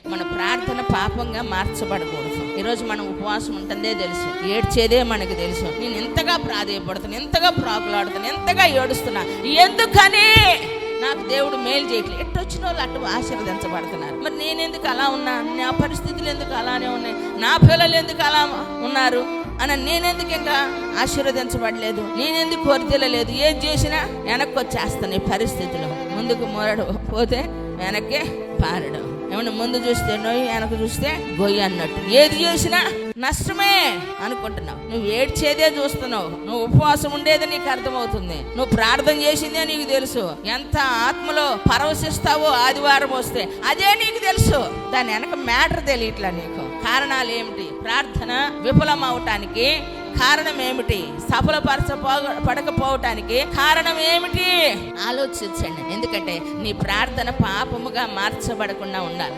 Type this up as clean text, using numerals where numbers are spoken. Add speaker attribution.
Speaker 1: మన ప్రార్థన పాపంగా మార్చబడకూడదు. ఈరోజు మనం ఉపవాసం ఉంటుందే తెలుసు, ఏడ్చేదే మనకు తెలుసు. నేను ఎంతగా ప్రాధేయపడుతున్నా, ఎంతగా ప్రాకులాడుతున్నా, ఎంతగా ఏడుస్తున్నా, ఎందుకని నాకు దేవుడు మేలు చేయట్లేదు. ఎట్టొచ్చిన వాళ్ళు అటు ఆశీర్వదించబడుతున్నారు. మరి నేనెందుకు అలా ఉన్నా, నా పరిస్థితులు ఎందుకు అలానే ఉన్నాయి, నా పిల్లలు ఎందుకు అలా ఉన్నారు అని నేనెందుకు ఇంకా ఆశీర్వదించబడలేదు, నేనెందుకు కొరతలేదు. ఏం చేసినా వెనక్కి వచ్చేస్తాను. ఈ పరిస్థితిలో ముందుకు మొరడు పోతే వెనక్కి పారడం, ఏమన్నా ముందు చూస్తే నొయ్యి, వెనక చూస్తే గొయ్యి అన్నట్టు. ఏది చేసినా నష్టమే అనుకుంటున్నావు. నువ్వు ఏడ్చేదే చూస్తున్నావు, నువ్వు ఉపవాసం ఉండేది నీకు అర్థమవుతుంది, నువ్వు ప్రార్థన చేసిందే నీకు తెలుసు. ఎంత ఆత్మలో పరవశిస్తావో ఆదివారం వస్తే అదే నీకు తెలుసు. దాని వెనక మ్యాటర్ తెలియట్లా నీకు. కారణాలు ఏమిటి? ప్రార్థన విఫలం అవటానికి కారణం ఏమిటి? పడకపోవటానికి కారణం ఏమిటి? ఆలోచించండి. ఎందుకంటే నీ ప్రార్థన పాపముగా మార్చబడకుండా ఉండాలి.